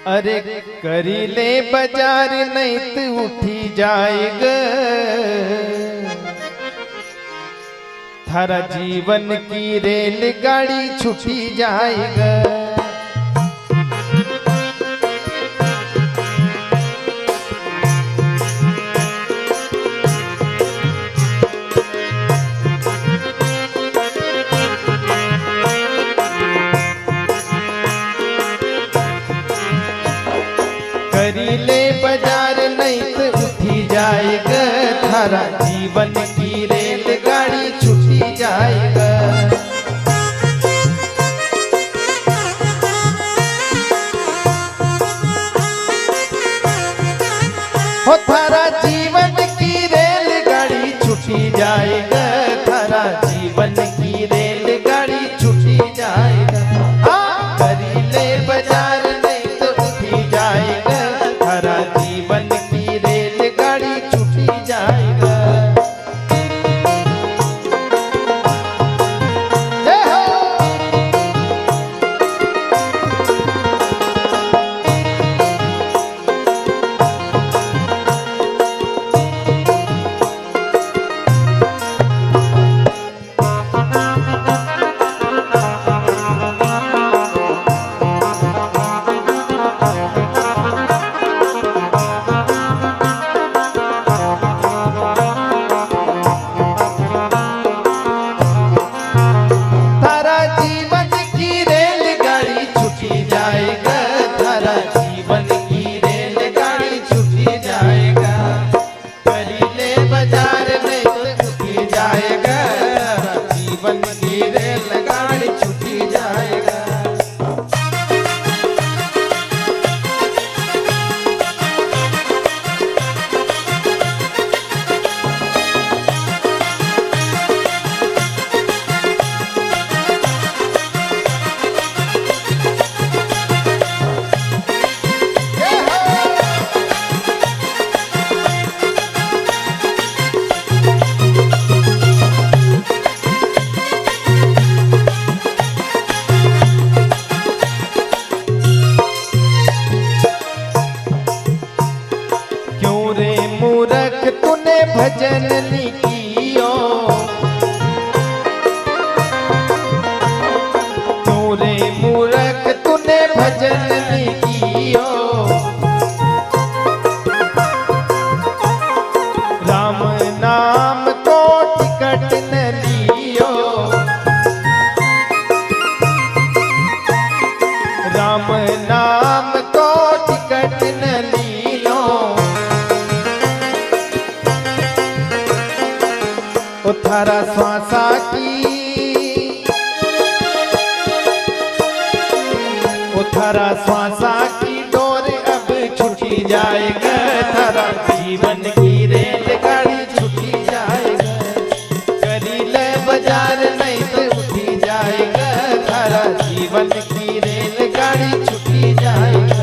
अरे करी ले बाजार नहीं तो उठी जाएगा थारा जीवन की रेलगाड़ी छूटी जाएगा। करी ले बाजार नहीं तो उठी जाएगा थारा जीवन की रेलगाड़ी छूटी जाएगा। हो थारा जीवन की रेलगाड़ी छूटी जाएगा थारा जीवन की रेलगाड़ी छूटी जाएगा। हाँ करी ले बाजार नहीं तो उठी जाएगा थारा जीवन की रेलगाड़ी छूटी जाएगा। जय हो। भजन लिखियो क्यों रे मूर्ख तूने भजन लिखियो। राम नाम को टिकट न लियो राम नाम को टिकट न लियो। ओ थारा श्वासा की ओ थारा श्वासा की डोर अब छूटी जाएगा थारा जीवन की रेलगाड़ी छूटी जाएगा। करी ले बाजार नहीं तो उठी जाएगा थारा जीवन की रेलगाड़ी छूटी जाएगा।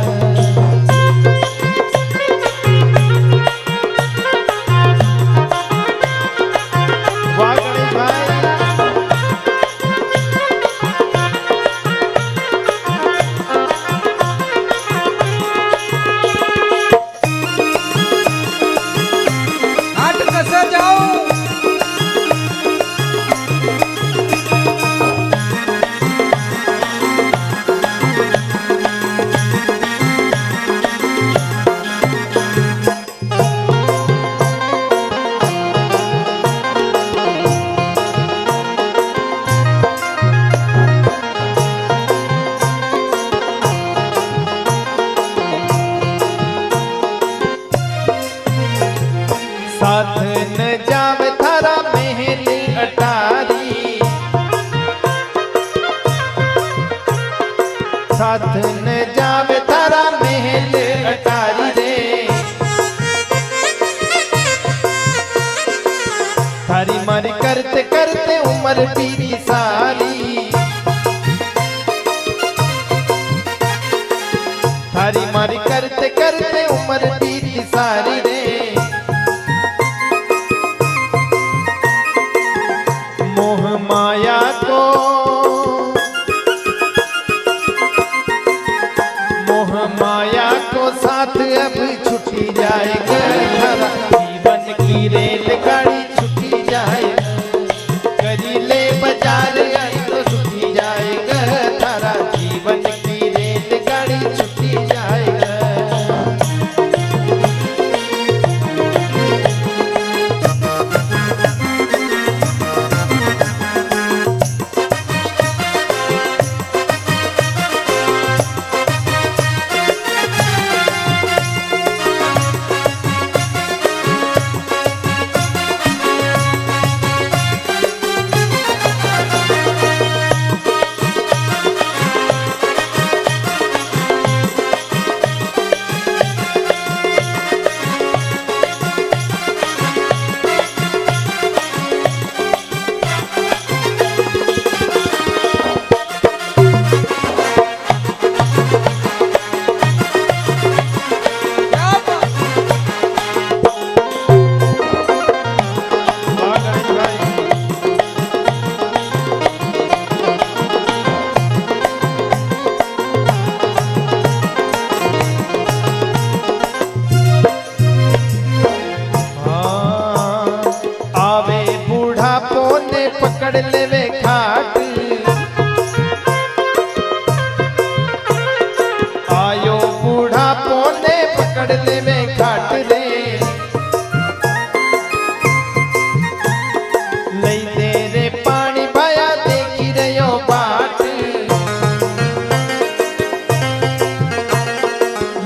साथ न जावे थारा महल अटारी साथ न जावे थारा महल अटारी रे। थारी मारी करते करते उम्र बीती सारी थारी मारी करते करते उम्र बीती सारी रे। मोह माया को मोह माया को साथ अब छुट्टी जाएगा, थारा जीवन की रेलगाड़ी छुट्टी जाएगा। करीले बाजार आई तो छुट्टी जाएगा, थारा जीवन की रेलगाड़ी छुट्टी जाएगा। पकड़ लेवे खाट, आयो बूढ़ापो ने पकड़ लेवे खाट रे। लई दे रे पानी भाया देखी रहो बाट,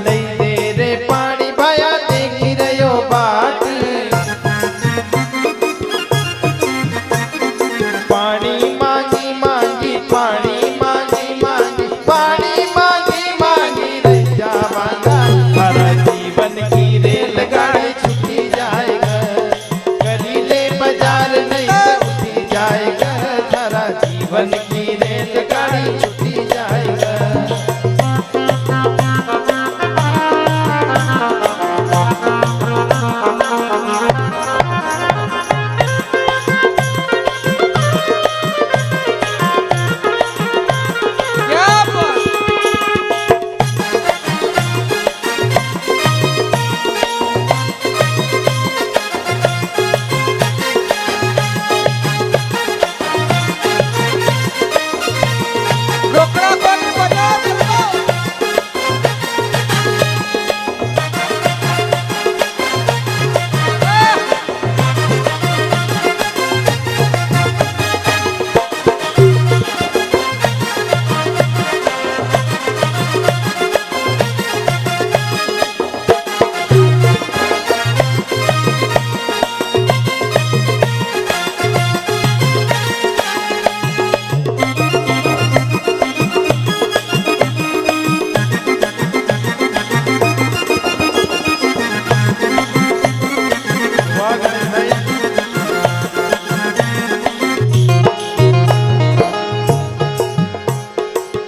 लई दे रे पानी भाया देखी रहो बाट। पानी मांगी मांगी पानी मांगी मांगी पानी मांगी मांगी रह जावांगा, थारा जीवन की रेलगाड़ी छुट्टी जाएगा। करीले बाजार नहीं तो उठी जाएगा, थारा जीवन की रेलगाड़ी छुट्टी जाएगा।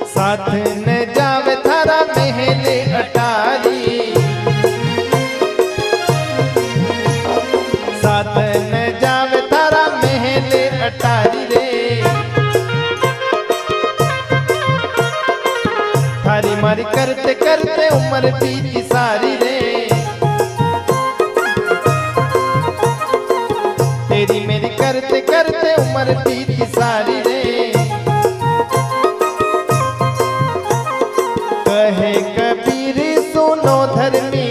साथ न जावे थारा महले अटारी, साथ न जावे थारा महले अटारी रे। थारी मारी करते करते उम्र बीती सारी रे। तेरी मेरी करते करते उम्र बीती सारी रे। कहे कबीर सुनो धर्मी